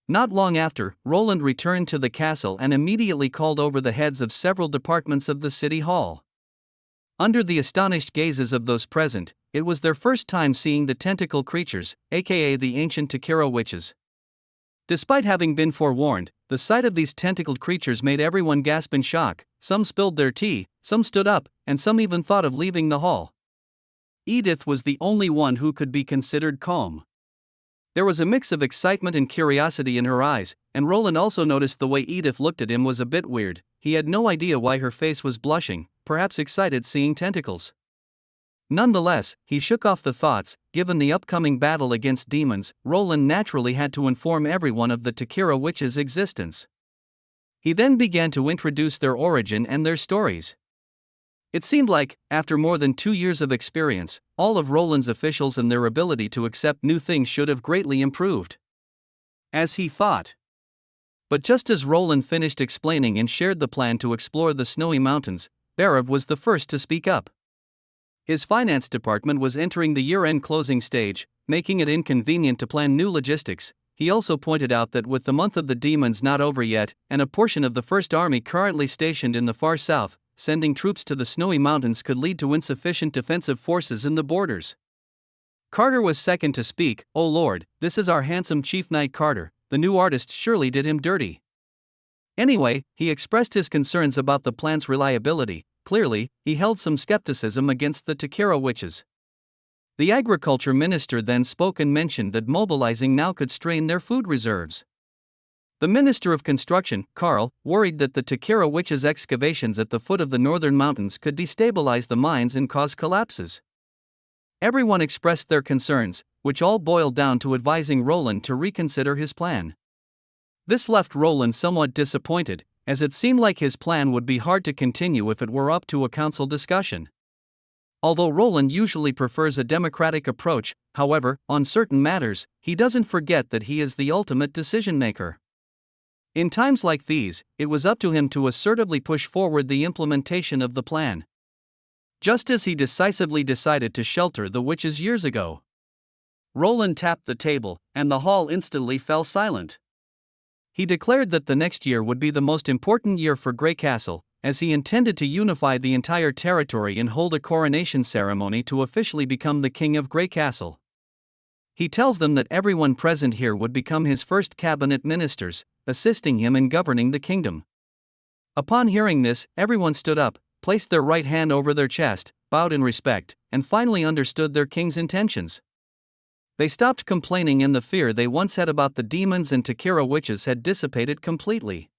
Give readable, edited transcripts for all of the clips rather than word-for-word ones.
Not long after, Roland returned to the castle and immediately called over the heads of several departments of the city hall. Under the astonished gazes of those present, it was their first time seeing the tentacle creatures, aka the ancient Takira witches. Despite having been forewarned, the sight of these tentacled creatures made everyone gasp in shock. Some spilled their tea, some stood up, and some even thought of leaving the hall. Edith was the only one who could be considered calm. There was a mix of excitement and curiosity in her eyes, and Roland also noticed the way Edith looked at him was a bit weird. He had no idea why her face was blushing, perhaps excited seeing tentacles. Nonetheless, he shook off the thoughts. Given the upcoming battle against demons, Roland naturally had to inform everyone of the Takira witches' existence. He then began to introduce their origin and their stories. It seemed like, after more than 2 years of experience, all of Roland's officials and their ability to accept new things should have greatly improved. As he thought. But just as Roland finished explaining and shared the plan to explore the snowy mountains, Barav was the first to speak up. His finance department was entering the year-end closing stage, making it inconvenient to plan new logistics. He also pointed out that with the month of the demons not over yet, and a portion of the First Army currently stationed in the far south, sending troops to the snowy mountains could lead to insufficient defensive forces in the borders. Carter was second to speak. "Oh Lord, this is our handsome Chief Knight Carter. The new artist surely did him dirty." Anyway, he expressed his concerns about the plan's reliability. Clearly, he held some skepticism against the Takira witches. The agriculture minister then spoke and mentioned that mobilizing now could strain their food reserves. The minister of construction, Carl, worried that the Takira witches' excavations at the foot of the northern mountains could destabilize the mines and cause collapses. Everyone expressed their concerns, which all boiled down to advising Roland to reconsider his plan. This left Roland somewhat disappointed, as it seemed like his plan would be hard to continue if it were up to a council discussion. Although Roland usually prefers a democratic approach, however, on certain matters, he doesn't forget that he is the ultimate decision-maker. In times like these, it was up to him to assertively push forward the implementation of the plan. Just as he decisively decided to shelter the witches years ago. Roland tapped the table, and the hall instantly fell silent. He declared that the next year would be the most important year for Grey Castle, as he intended to unify the entire territory and hold a coronation ceremony to officially become the king of Grey Castle. He tells them that everyone present here would become his first cabinet ministers, assisting him in governing the kingdom. Upon hearing this, everyone stood up, placed their right hand over their chest, bowed in respect, and finally understood their king's intentions. They stopped complaining, and the fear they once had about the demons and Takira witches had dissipated completely.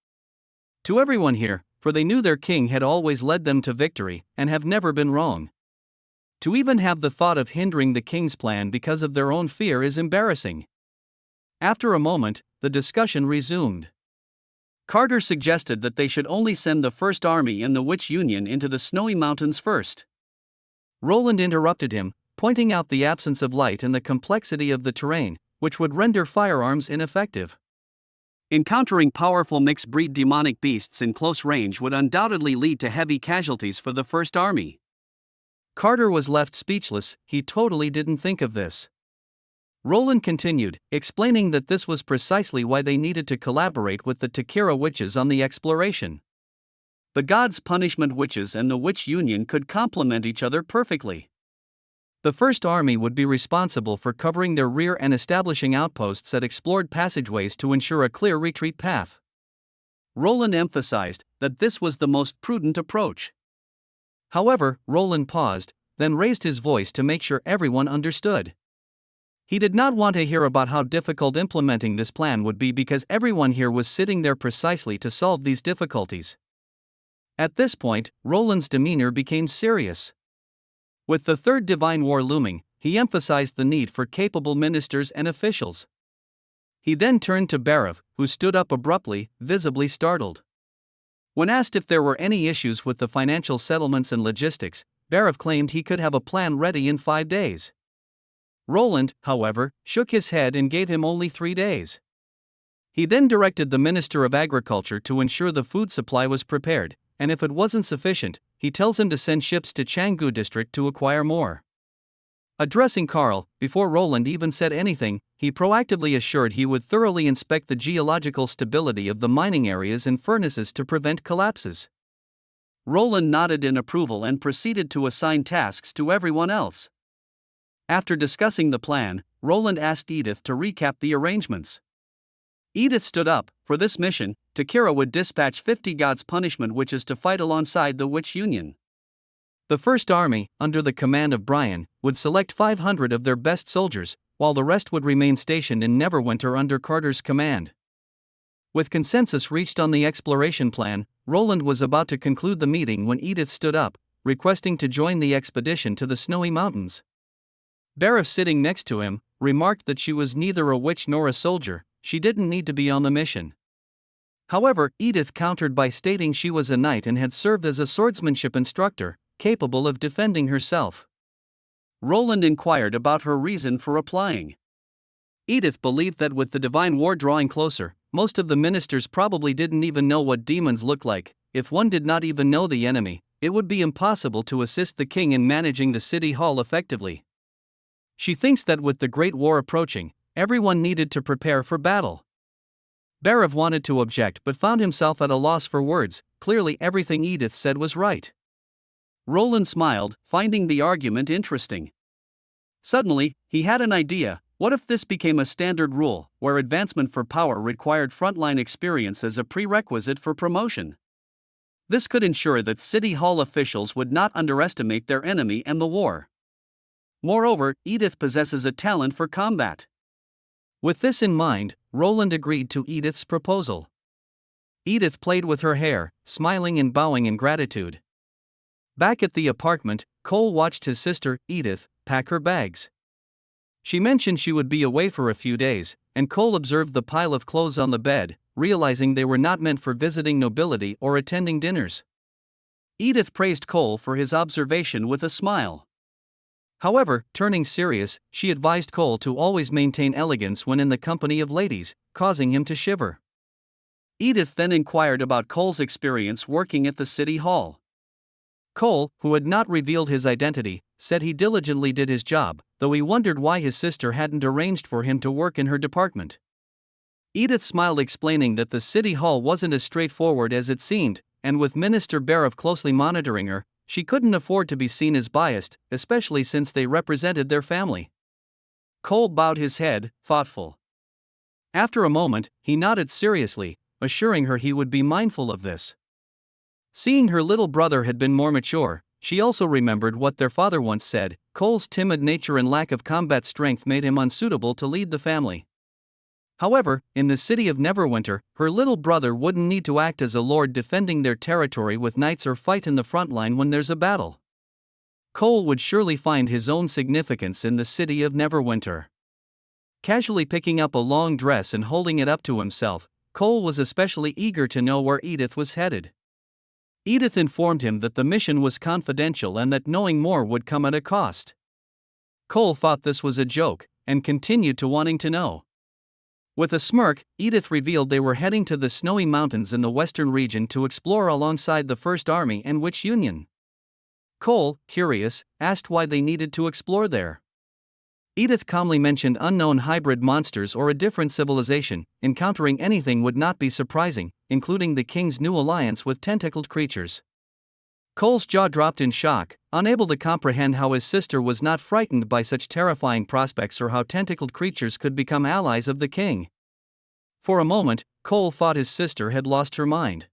To everyone here, for they knew their king had always led them to victory, and have never been wrong. To even have the thought of hindering the king's plan because of their own fear is embarrassing. After a moment, the discussion resumed. Carter suggested that they should only send the First Army and the Witch Union into the snowy mountains first. Roland interrupted him, pointing out the absence of light and the complexity of the terrain, which would render firearms ineffective. Encountering powerful mixed-breed demonic beasts in close range would undoubtedly lead to heavy casualties for the First Army. Carter was left speechless. He totally didn't think of this. Roland continued, explaining that this was precisely why they needed to collaborate with the Takira witches on the exploration. The gods' punishment witches and the Witch Union could complement each other perfectly. The First Army would be responsible for covering their rear and establishing outposts at explored passageways to ensure a clear retreat path. Roland emphasized that this was the most prudent approach. However, Roland paused, then raised his voice to make sure everyone understood. He did not want to hear about how difficult implementing this plan would be because everyone here was sitting there precisely to solve these difficulties. At this point, Roland's demeanor became serious. With the Third Divine War looming, he emphasized the need for capable ministers and officials. He then turned to Barav, who stood up abruptly, visibly startled. When asked if there were any issues with the financial settlements and logistics, Barav claimed he could have a plan ready in 5 days. Roland, however, shook his head and gave him only 3 days. He then directed the Minister of Agriculture to ensure the food supply was prepared, and if it wasn't sufficient, he tells him to send ships to Canggu district to acquire more. Addressing Karl, before Roland even said anything, he proactively assured he would thoroughly inspect the geological stability of the mining areas and furnaces to prevent collapses. Roland nodded in approval and proceeded to assign tasks to everyone else. After discussing the plan, Roland asked Edith to recap the arrangements. Edith stood up. For this mission, Takira would dispatch 50 gods' punishment witches to fight alongside the Witch Union. The First Army, under the command of Brian, would select 500 of their best soldiers, while the rest would remain stationed in Neverwinter under Carter's command. With consensus reached on the exploration plan, Roland was about to conclude the meeting when Edith stood up, requesting to join the expedition to the Snowy Mountains. Barif, sitting next to him, remarked that she was neither a witch nor a soldier. She didn't need to be on the mission. However, Edith countered by stating she was a knight and had served as a swordsmanship instructor, capable of defending herself. Roland inquired about her reason for applying. Edith believed that with the divine war drawing closer, most of the ministers probably didn't even know what demons look like. If one did not even know the enemy, it would be impossible to assist the king in managing the city hall effectively. She thinks that with the Great War approaching, everyone needed to prepare for battle. Barif wanted to object but found himself at a loss for words. Clearly everything Edith said was right. Roland smiled, finding the argument interesting. Suddenly, he had an idea. What if this became a standard rule, where advancement for power required frontline experience as a prerequisite for promotion? This could ensure that City Hall officials would not underestimate their enemy and the war. Moreover, Edith possesses a talent for combat. With this in mind, Roland agreed to Edith's proposal. Edith played with her hair, smiling and bowing in gratitude. Back at the apartment, Cole watched his sister, Edith, pack her bags. She mentioned she would be away for a few days, and Cole observed the pile of clothes on the bed, realizing they were not meant for visiting nobility or attending dinners. Edith praised Cole for his observation with a smile. However, turning serious, she advised Cole to always maintain elegance when in the company of ladies, causing him to shiver. Edith then inquired about Cole's experience working at the city hall. Cole, who had not revealed his identity, said he diligently did his job, though he wondered why his sister hadn't arranged for him to work in her department. Edith smiled, explaining that the city hall wasn't as straightforward as it seemed, and with Minister Barif closely monitoring her, she couldn't afford to be seen as biased, especially since they represented their family. Cole bowed his head, thoughtful. After a moment, he nodded seriously, assuring her he would be mindful of this. Seeing her little brother had been more mature, she also remembered what their father once said: Cole's timid nature and lack of combat strength made him unsuitable to lead the family. However, in the city of Neverwinter, her little brother wouldn't need to act as a lord defending their territory with knights or fight in the front line when there's a battle. Cole would surely find his own significance in the city of Neverwinter. Casually picking up a long dress and holding it up to himself, Cole was especially eager to know where Edith was headed. Edith informed him that the mission was confidential and that knowing more would come at a cost. Cole thought this was a joke, and continued to wanting to know. With a smirk, Edith revealed they were heading to the Snowy Mountains in the western region to explore alongside the First Army and Witch Union. Cole, curious, asked why they needed to explore there. Edith calmly mentioned unknown hybrid monsters or a different civilization. Encountering anything would not be surprising, including the king's new alliance with tentacled creatures. Cole's jaw dropped in shock, unable to comprehend how his sister was not frightened by such terrifying prospects or how tentacled creatures could become allies of the king. For a moment, Cole thought his sister had lost her mind.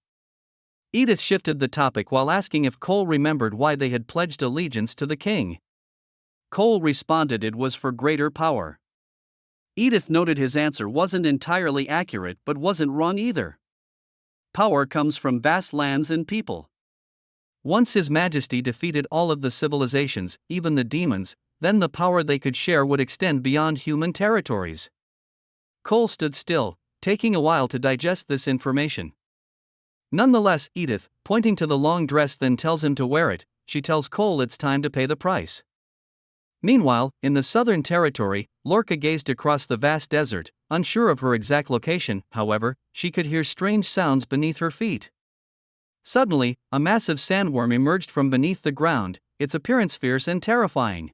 Edith shifted the topic while asking if Cole remembered why they had pledged allegiance to the king. Cole responded it was for greater power. Edith noted his answer wasn't entirely accurate but wasn't wrong either. Power comes from vast lands and people. Once His Majesty defeated all of the civilizations, even the demons, then the power they could share would extend beyond human territories. Cole stood still, taking a while to digest this information. Nonetheless, Edith, pointing to the long dress, then tells him to wear it. She tells Cole it's time to pay the price. Meanwhile, in the southern territory, Lorca gazed across the vast desert, unsure of her exact location. However, she could hear strange sounds beneath her feet. Suddenly, a massive sandworm emerged from beneath the ground, its appearance fierce and terrifying.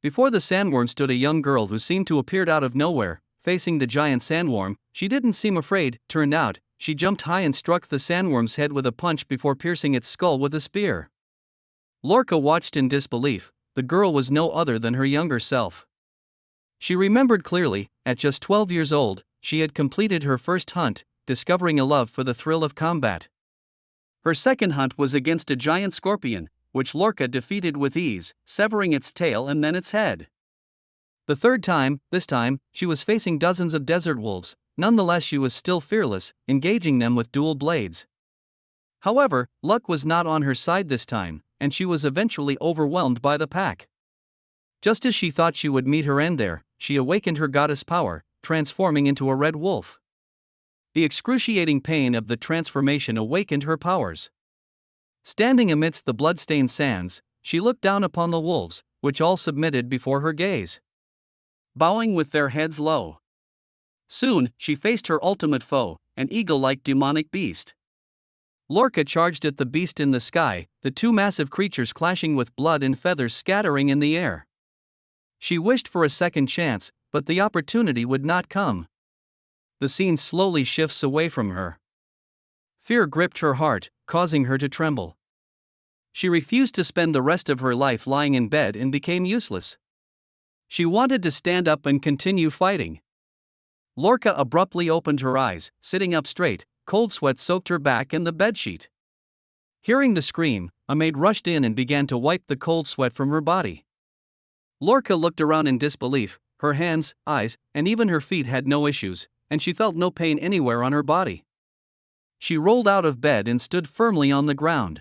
Before the sandworm stood a young girl who seemed to appear out of nowhere. Facing the giant sandworm, she didn't seem afraid. Turned out, she jumped high and struck the sandworm's head with a punch before piercing its skull with a spear. Lorca watched in disbelief. The girl was no other than her younger self. She remembered clearly, at just 12 years old, she had completed her first hunt, discovering a love for the thrill of combat. Her second hunt was against a giant scorpion, which Lorca defeated with ease, severing its tail and then its head. The third time, this time, she was facing dozens of desert wolves. Nonetheless, she was still fearless, engaging them with dual blades. However, luck was not on her side this time, and she was eventually overwhelmed by the pack. Just as she thought she would meet her end there, she awakened her goddess power, transforming into a red wolf. The excruciating pain of the transformation awakened her powers. Standing amidst the blood-stained sands, she looked down upon the wolves, which all submitted before her gaze, bowing with their heads low. Soon, she faced her ultimate foe, an eagle-like demonic beast. Lorca charged at the beast in the sky, the two massive creatures clashing with blood and feathers scattering in the air. She wished for a second chance, but the opportunity would not come. The scene slowly shifts away from her. Fear gripped her heart, causing her to tremble. She refused to spend the rest of her life lying in bed and became useless. She wanted to stand up and continue fighting. Lorca abruptly opened her eyes, sitting up straight. Cold sweat soaked her back and the bedsheet. Hearing the scream, a maid rushed in and began to wipe the cold sweat from her body. Lorca looked around in disbelief. Her hands, eyes, and even her feet had no issues, and she felt no pain anywhere on her body. She rolled out of bed and stood firmly on the ground.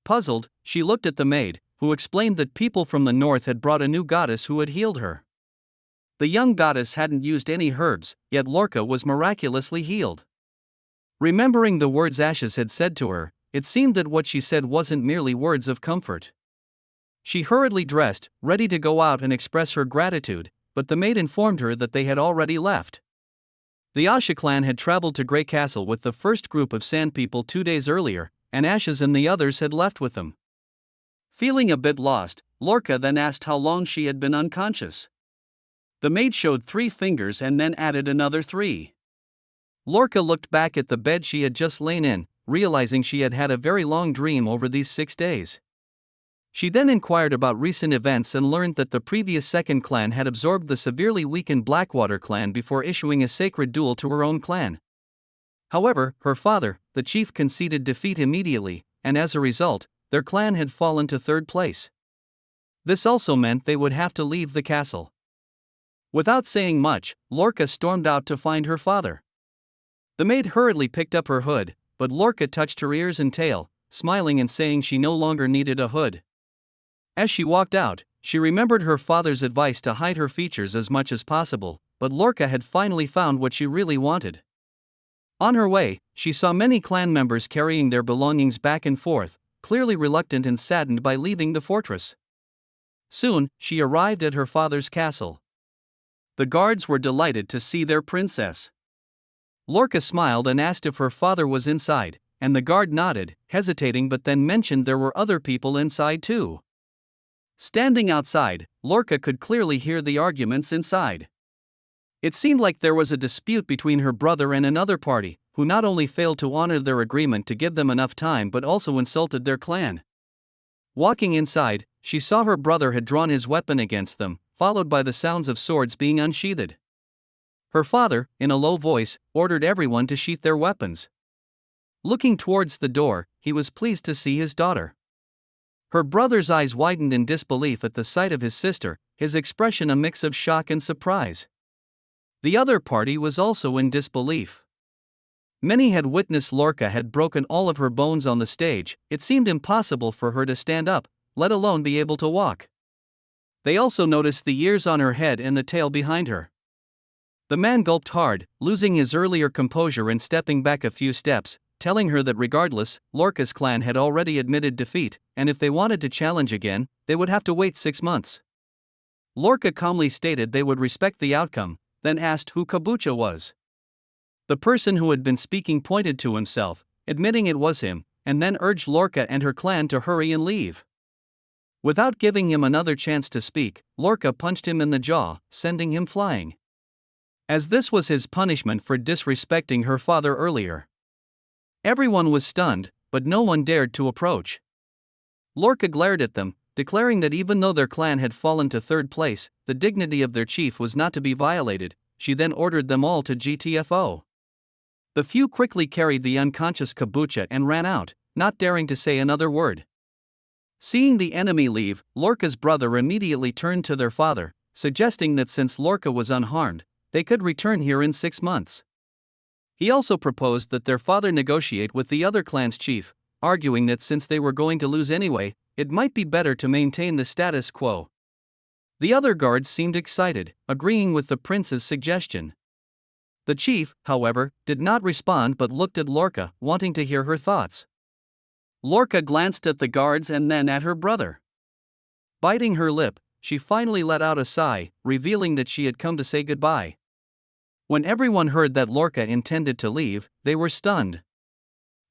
Puzzled, she looked at the maid, who explained that people from the north had brought a new goddess who had healed her. The young goddess hadn't used any herbs, yet Lorca was miraculously healed. Remembering the words Ashes had said to her, it seemed that what she said wasn't merely words of comfort. She hurriedly dressed, ready to go out and express her gratitude, but the maid informed her that they had already left. The Asha clan had traveled to Grey Castle with the first group of sand people 2 days earlier, and Ashes and the others had left with them. Feeling a bit lost, Lorca then asked how long she had been unconscious. The maid showed 3 fingers and then added another 3. Lorca looked back at the bed she had just lain in, realizing she had had a very long dream over these 6 days. She then inquired about recent events and learned that the previous second clan had absorbed the severely weakened Blackwater clan before issuing a sacred duel to her own clan. However, her father, the chief, conceded defeat immediately, and as a result, their clan had fallen to 3rd place. This also meant they would have to leave the castle. Without saying much, Lorca stormed out to find her father. The maid hurriedly picked up her hood, but Lorca touched her ears and tail, smiling and saying she no longer needed a hood. As she walked out, she remembered her father's advice to hide her features as much as possible, but Lorca had finally found what she really wanted. On her way, she saw many clan members carrying their belongings back and forth, clearly reluctant and saddened by leaving the fortress. Soon, she arrived at her father's castle. The guards were delighted to see their princess. Lorca smiled and asked if her father was inside, and the guard nodded, hesitating, but then mentioned there were other people inside too. Standing outside, Lorca could clearly hear the arguments inside. It seemed like there was a dispute between her brother and another party, who not only failed to honor their agreement to give them enough time but also insulted their clan. Walking inside, she saw her brother had drawn his weapon against them, followed by the sounds of swords being unsheathed. Her father, in a low voice, ordered everyone to sheath their weapons. Looking towards the door, he was pleased to see his daughter. Her brother's eyes widened in disbelief at the sight of his sister, his expression a mix of shock and surprise. The other party was also in disbelief. Many had witnessed Lorca had broken all of her bones on the stage. It seemed impossible for her to stand up, let alone be able to walk. They also noticed the ears on her head and the tail behind her. The man gulped hard, losing his earlier composure and stepping back a few steps, telling her that regardless, Lorca's clan had already admitted defeat, and if they wanted to challenge again, they would have to wait 6 months. Lorca calmly stated they would respect the outcome, then asked who Kabucha was. The person who had been speaking pointed to himself, admitting it was him, and then urged Lorca and her clan to hurry and leave. Without giving him another chance to speak, Lorca punched him in the jaw, sending him flying. As this was his punishment for disrespecting her father earlier. Everyone was stunned, but no one dared to approach. Lorca glared at them, declaring that even though their clan had fallen to third place, the dignity of their chief was not to be violated. She then ordered them all to GTFO. The few quickly carried the unconscious Kabucha and ran out, not daring to say another word. Seeing the enemy leave, Lorca's brother immediately turned to their father, suggesting that since Lorca was unharmed, they could return here in 6 months. He also proposed that their father negotiate with the other clan's chief, arguing that since they were going to lose anyway, it might be better to maintain the status quo. The other guards seemed excited, agreeing with the prince's suggestion. The chief, however, did not respond but looked at Lorca, wanting to hear her thoughts. Lorca glanced at the guards and then at her brother. Biting her lip, she finally let out a sigh, revealing that she had come to say goodbye. When everyone heard that Lorca intended to leave, they were stunned.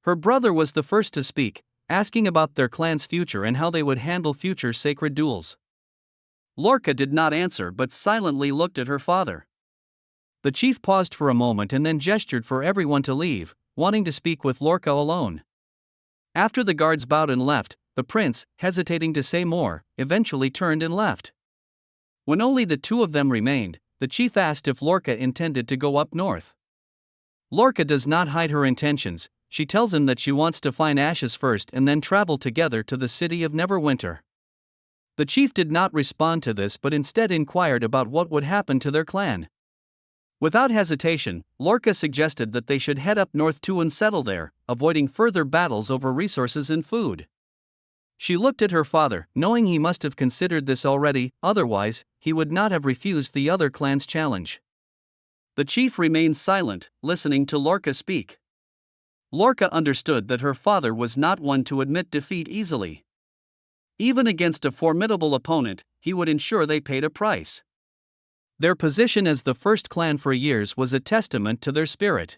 Her brother was the first to speak, asking about their clan's future and how they would handle future sacred duels. Lorca did not answer but silently looked at her father. The chief paused for a moment and then gestured for everyone to leave, wanting to speak with Lorca alone. After the guards bowed and left, the prince, hesitating to say more, eventually turned and left. When only the two of them remained, the chief asked if Lorca intended to go up north. Lorca does not hide her intentions. She tells him that she wants to find Ashes first and then travel together to the city of Neverwinter. The chief did not respond to this but instead inquired about what would happen to their clan. Without hesitation, Lorca suggested that they should head up north too and settle there, avoiding further battles over resources and food. She looked at her father, knowing he must have considered this already, otherwise, he would not have refused the other clan's challenge. The chief remained silent, listening to Lorca speak. Lorca understood that her father was not one to admit defeat easily. Even against a formidable opponent, he would ensure they paid a price. Their position as the first clan for years was a testament to their spirit.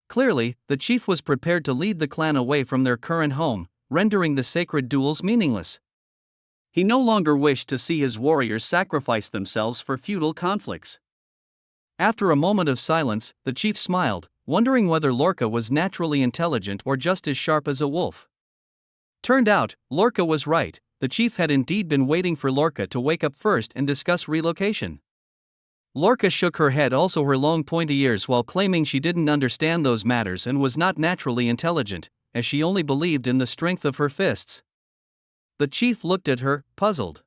Clearly, the chief was prepared to lead the clan away from their current home, rendering the sacred duels meaningless. He no longer wished to see his warriors sacrifice themselves for feudal conflicts. After a moment of silence, the chief smiled, wondering whether Lorca was naturally intelligent or just as sharp as a wolf. Turned out, Lorca was right. The chief had indeed been waiting for Lorca to wake up first and discuss relocation. Lorca shook her head, also her long pointy ears, while claiming she didn't understand those matters and was not naturally intelligent, as she only believed in the strength of her fists. The chief looked at her, puzzled.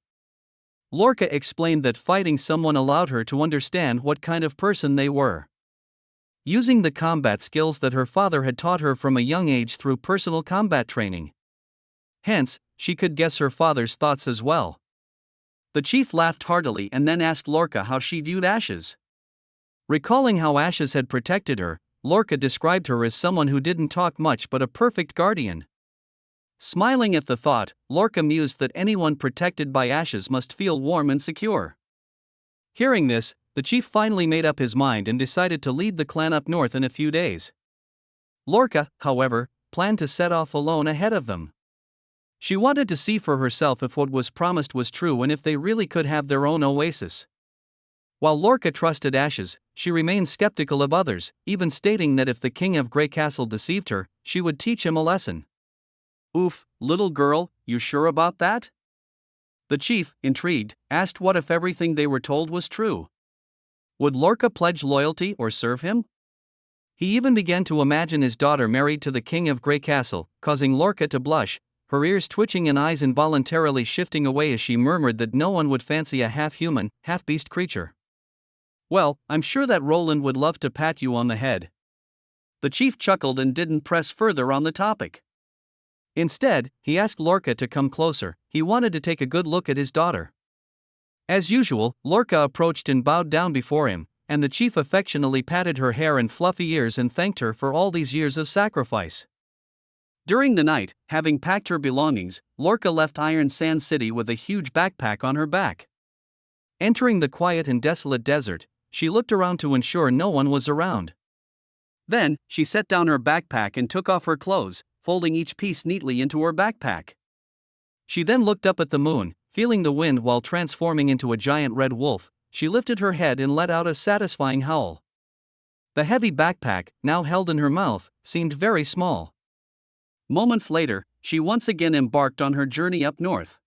Lorca explained that fighting someone allowed her to understand what kind of person they were. Using the combat skills that her father had taught her from a young age through personal combat training. Hence, she could guess her father's thoughts as well. The chief laughed heartily and then asked Lorca how she viewed Ashes. Recalling how Ashes had protected her, Lorca described her as someone who didn't talk much but a perfect guardian. Smiling at the thought, Lorca mused that anyone protected by Ashes must feel warm and secure. Hearing this, the chief finally made up his mind and decided to lead the clan up north in a few days. Lorca, however, planned to set off alone ahead of them. She wanted to see for herself if what was promised was true and if they really could have their own oasis. While Lorca trusted Ashes, she remained skeptical of others, even stating that if the king of Grey Castle deceived her, she would teach him a lesson. "Oof, little girl, you sure about that?" The chief, intrigued, asked what if everything they were told was true. Would Lorca pledge loyalty or serve him? He even began to imagine his daughter married to the king of Grey Castle, causing Lorca to blush, her ears twitching and eyes involuntarily shifting away as she murmured that no one would fancy a half-human, half-beast creature. "Well, I'm sure that Roland would love to pat you on the head." The chief chuckled and didn't press further on the topic. Instead, he asked Lorca to come closer. He wanted to take a good look at his daughter. As usual, Lorca approached and bowed down before him, and the chief affectionately patted her hair and fluffy ears and thanked her for all these years of sacrifice. During the night, having packed her belongings, Lorca left Iron Sand City with a huge backpack on her back. Entering the quiet and desolate desert, she looked around to ensure no one was around. Then, she set down her backpack and took off her clothes, folding each piece neatly into her backpack. She then looked up at the moon, feeling the wind while transforming into a giant red wolf. She lifted her head and let out a satisfying howl. The heavy backpack, now held in her mouth, seemed very small. Moments later, she once again embarked on her journey up north.